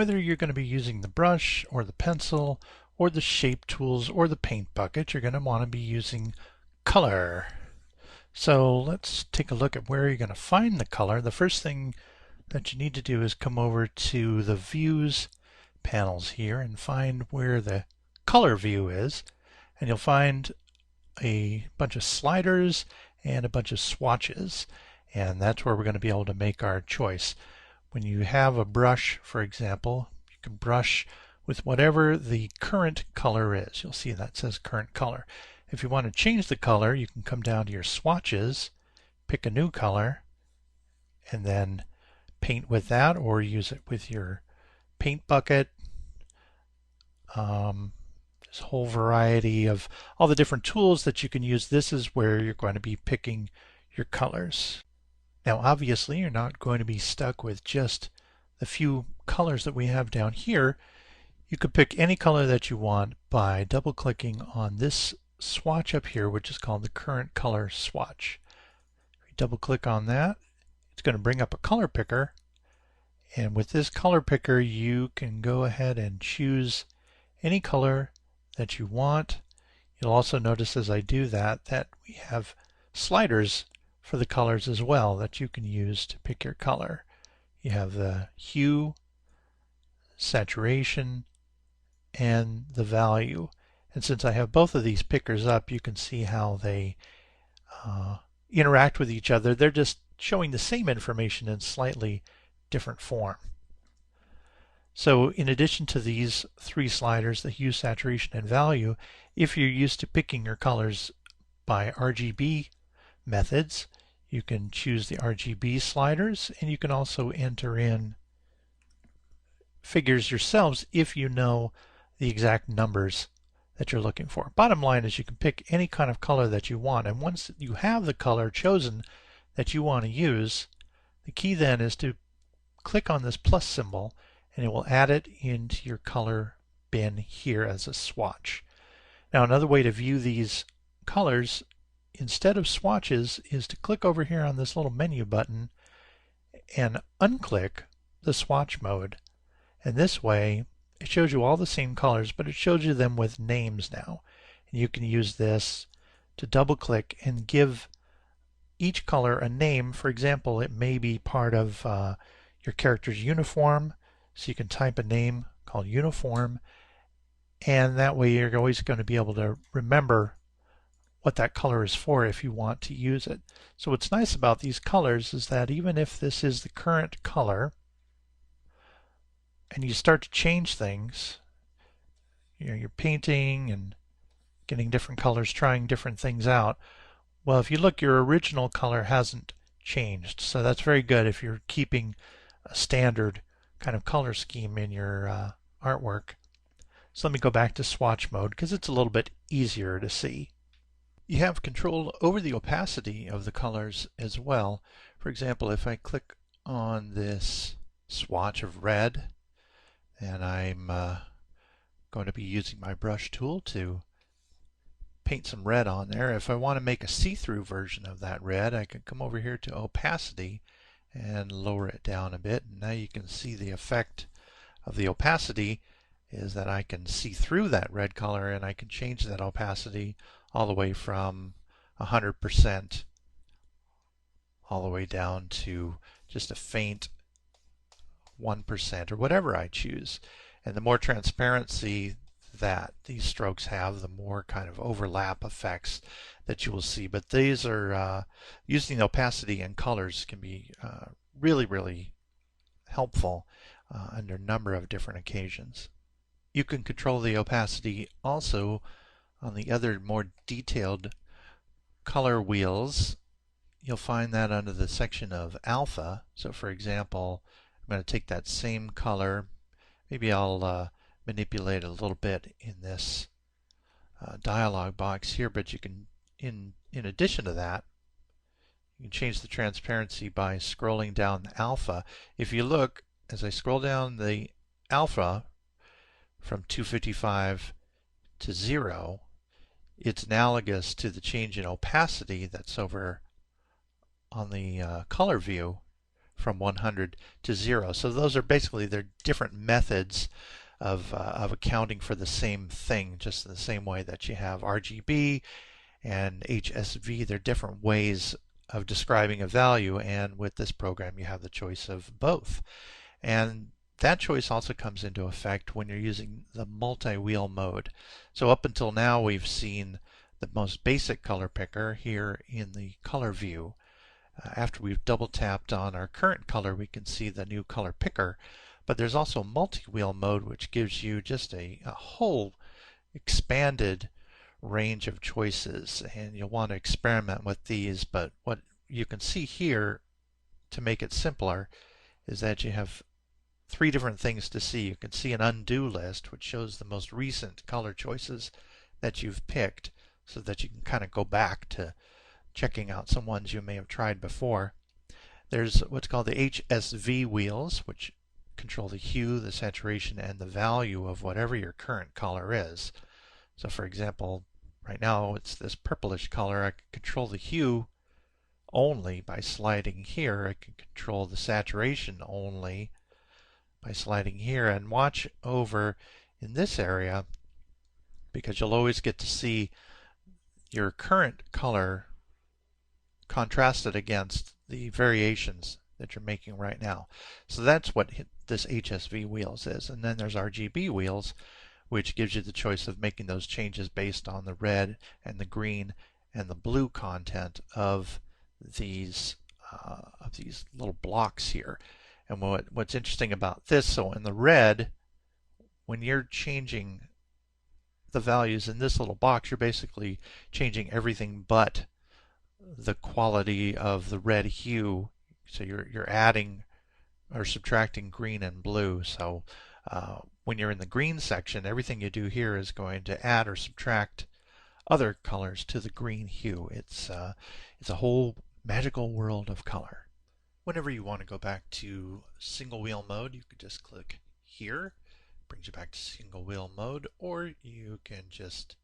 Whether you're going to be using the brush or the pencil or the shape tools or the paint bucket, you're going to want to be using color. So let's take a look at where you're going to find the color. The first thing that you need to do is come over to the views panels here and find where the color view is, and you'll find a bunch of sliders and a bunch of swatches, and that's where we're going to be able to make our choice. When you have a brush, for example, you can brush with whatever the current color is. You'll see that says current color. If you want to change the color, you can come down to your swatches, pick a new color, and then paint with that, or use it with your paint bucket. There's a whole variety of all the different tools that you can use. This is where you're going to be picking your colors. Now obviously you're not going to be stuck with just the few colors that we have down here. You could pick any color that you want by double clicking on this swatch up here, which is called the current color swatch. If you double click on that, it's going to bring up a color picker, and with this color picker you can go ahead and choose any color that you want. You'll also notice as I do that we have sliders for the colors as well that you can use to pick your color. You have the hue, saturation, and the value. And since I have both of these pickers up, you can see how they interact with each other. They're just showing the same information in slightly different form. So in addition to these three sliders, the hue, saturation, and value, if you're used to picking your colors by RGB methods, you can choose the RGB sliders, and you can also enter in figures yourselves if you know the exact numbers that you're looking for. Bottom line is you can pick any kind of color that you want, and once you have the color chosen that you want to use, the key then is to click on this plus symbol, and it will add it into your color bin here as a swatch. Now another way to view these colors instead of swatches is to click over here on this little menu button and unclick the swatch mode, and this way it shows you all the same colors, but it shows you them with names now. And you can use this to double click and give each color a name. For example, it may be part of your character's uniform, so you can type a name called uniform, and that way you're always going to be able to remember what that color is for if you want to use it. So what's nice about these colors is that even if this is the current color and you start to change things, you're painting and getting different colors, trying different things out, well, if you look, your original color hasn't changed. So that's very good if you're keeping a standard kind of color scheme in your artwork. So let me go back to swatch mode because it's a little bit easier to see. You have control over the opacity of the colors as well. For example, if I click on this swatch of red, and I'm going to be using my brush tool to paint some red on there. If I want to make a see-through version of that red, I can come over here to opacity and lower it down a bit. And now you can see the effect of the opacity is that I can see through that red color, and I can change that opacity all the way from 100% all the way down to just a faint 1% or whatever I choose. And the more transparency that these strokes have, the more kind of overlap effects that you will see. But these are using opacity and colors can be really helpful under a number of different occasions. You can control the opacity also on the other more detailed color wheels. You'll find that under the section of alpha. So for example, I'm going to take that same color, maybe I'll manipulate a little bit in this dialog box here, but you can, in addition to that, you can change the transparency by scrolling down the alpha. If you look, as I scroll down the alpha from 255 to 0, it's analogous to the change in opacity that's over on the color view from 100 to 0. So those are basically they're different methods of accounting for the same thing, just in the same way that you have RGB and HSV. They're different ways of describing a value, and with this program you have the choice of both. And that choice also comes into effect when you're using the multi-wheel mode. So up until now we've seen the most basic color picker here in the color view. After we've double tapped on our current color, we can see the new color picker, but there's also multi-wheel mode, which gives you just a whole expanded range of choices, and you'll want to experiment with these. But what you can see here, to make it simpler, is that you have three different things to see. You can see an undo list, which shows the most recent color choices that you've picked, so that you can kind of go back to checking out some ones you may have tried before. There's what's called the HSV wheels, which control the hue, the saturation, and the value of whatever your current color is. So for example, right now it's this purplish color. I can control the hue only by sliding here. I can control the saturation only by sliding here, and watch over in this area, because you'll always get to see your current color contrasted against the variations that you're making right now. So that's what this HSV wheels is. And then there's RGB wheels, which gives you the choice of making those changes based on the red and the green and the blue content of these little blocks here. And what's interesting about this, so in the red, when you're changing the values in this little box, you're basically changing everything but the quality of the red hue. So you're adding or subtracting green and blue. So when you're in the green section, everything you do here is going to add or subtract other colors to the green hue. It's a whole magical world of color. Whenever you want to go back to single wheel mode, you could just click here, brings you back to single wheel mode, or you can just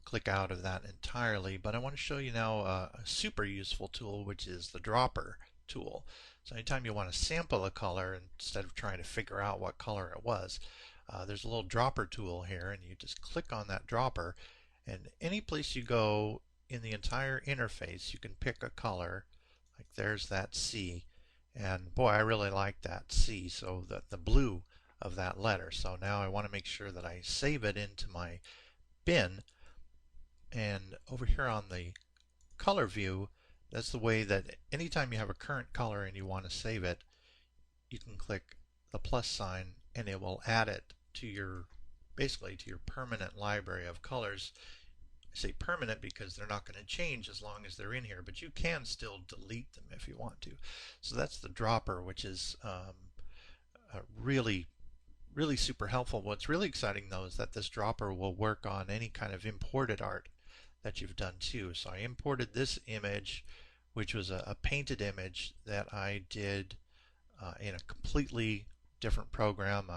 click out of that entirely. But I want to show you now a super useful tool, which is the dropper tool. So anytime you want to sample a color instead of trying to figure out what color it was, there's a little dropper tool here, and you just click on that dropper, and any place you go in the entire interface you can pick a color. Like there's that C, and boy, I really like that C, so the blue of that letter. So now I want to make sure that I save it into my bin. And over here on the color view, that's the way that anytime you have a current color and you want to save it, you can click the plus sign and it will add it to your, basically to your permanent library of colors. I say permanent because they're not going to change as long as they're in here, but you can still delete them if you want to. So that's the dropper, which is really super helpful. What's really exciting though is that this dropper will work on any kind of imported art that you've done too. So I imported this image, which was a painted image that I did in a completely different program.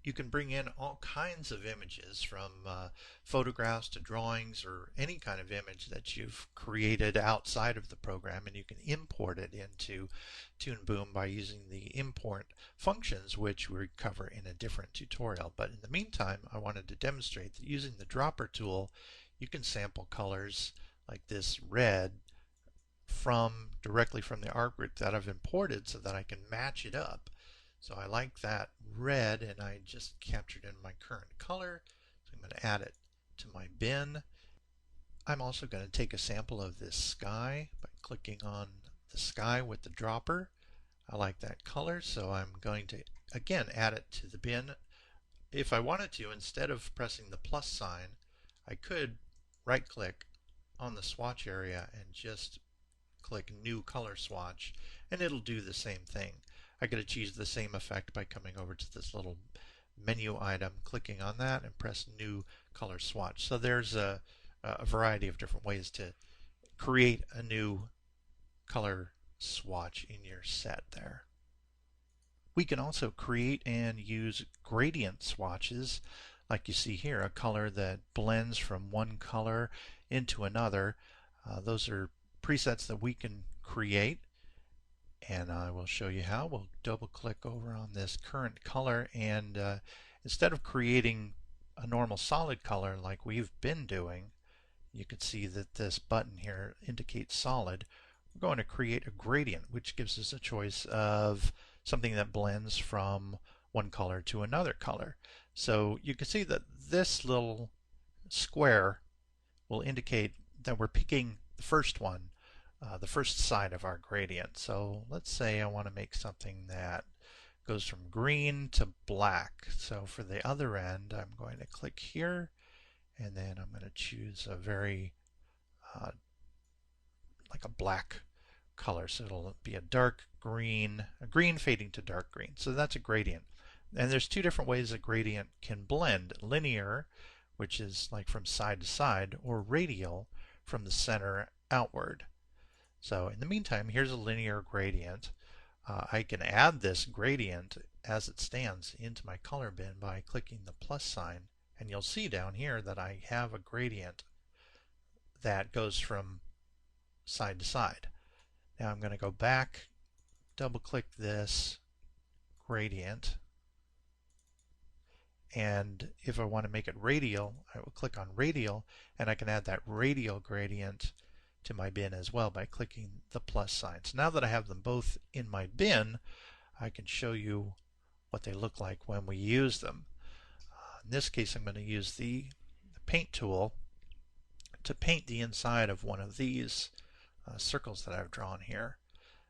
You can bring in all kinds of images, from photographs to drawings, or any kind of image that you've created outside of the program, and you can import it into Toon Boom by using the import functions, which we cover in a different tutorial. But in the meantime, I wanted to demonstrate that using the dropper tool, you can sample colors like this red directly from the artwork that I've imported, so that I can match it up. So I like that red, and I just captured in my current color. So I'm going to add it to my bin. I'm also going to take a sample of this sky by clicking on the sky with the dropper. I like that color, so I'm going to again add it to the bin. If I wanted to, instead of pressing the plus sign, I could right click on the swatch area and just click new color swatch, and it'll do the same thing. I could achieve the same effect by coming over to this little menu item, clicking on that, and press new color swatch. So there's a variety of different ways to create a new color swatch in your set there. We can also create and use gradient swatches, like you see here, a color that blends from one color into another. Those are presets that we can create. And I will show you how. We'll double click over on this current color, and instead of creating a normal solid color like we've been doing, you can see that this button here indicates solid. We're going to create a gradient, which gives us a choice of something that blends from one color to another color. So you can see that this little square will indicate that we're picking the first one, the first side of our gradient. So let's say I want to make something that goes from green to black. So for the other end, I'm going to click here, and then I'm going to choose a very like a black color. So it'll be a dark green, a green fading to dark green. So that's a gradient. And there's two different ways a gradient can blend. Linear, which is like from side to side, or radial, from the center outward. So in the meantime, here's a linear gradient. I can add this gradient as it stands into my color bin by clicking the plus sign, and you'll see down here that I have a gradient that goes from side to side. Now I'm going to go back, double click this gradient, and if I want to make it radial, I will click on radial, and I can add that radial gradient to my bin as well by clicking the plus sign. So now that I have them both in my bin, I can show you what they look like when we use them. In this case, I'm going to use the paint tool to paint the inside of one of these circles that I've drawn here.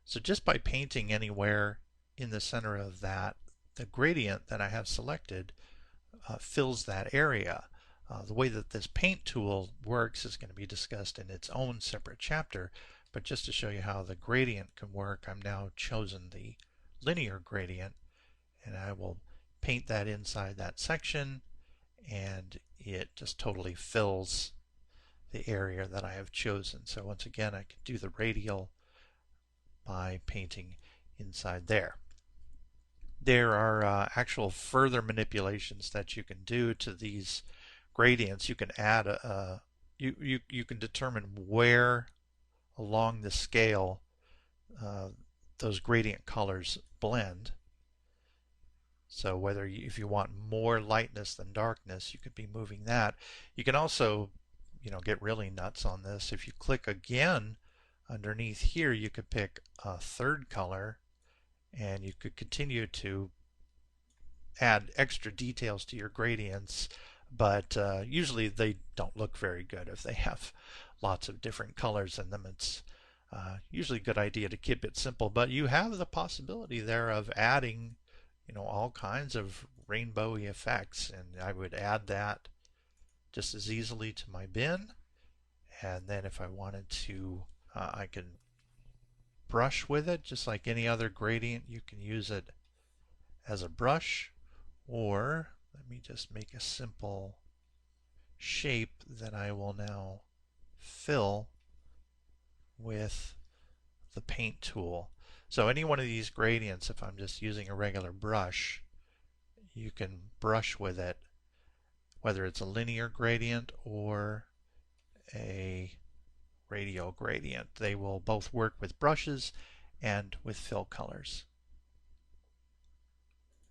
So just by painting anywhere in the center of that, the gradient that I have selected fills that area. The way that this paint tool works is going to be discussed in its own separate chapter, but just to show you how the gradient can work, I'm now chosen the linear gradient, and I will paint that inside that section, and it just totally fills the area that I have chosen. So once again, I can do the radial by painting inside there. There are actual further manipulations that you can do to these gradients. You can add you can determine where along the scale those gradient colors blend. So whether if you want more lightness than darkness, you could be moving that. You can also, get really nuts on this. If you click again underneath here, you could pick a third color, and you could continue to add extra details to your gradients, but usually they don't look very good if they have lots of different colors in them. It's usually a good idea to keep it simple, but you have the possibility there of adding all kinds of rainbowy effects, and I would add that just as easily to my bin. And then if I wanted to, I can brush with it just like any other gradient. You can use it as a brush, or let me just make a simple shape that I will now fill with the paint tool. So any one of these gradients, if I'm just using a regular brush, you can brush with it, whether it's a linear gradient or a radial gradient. They will both work with brushes and with fill colors.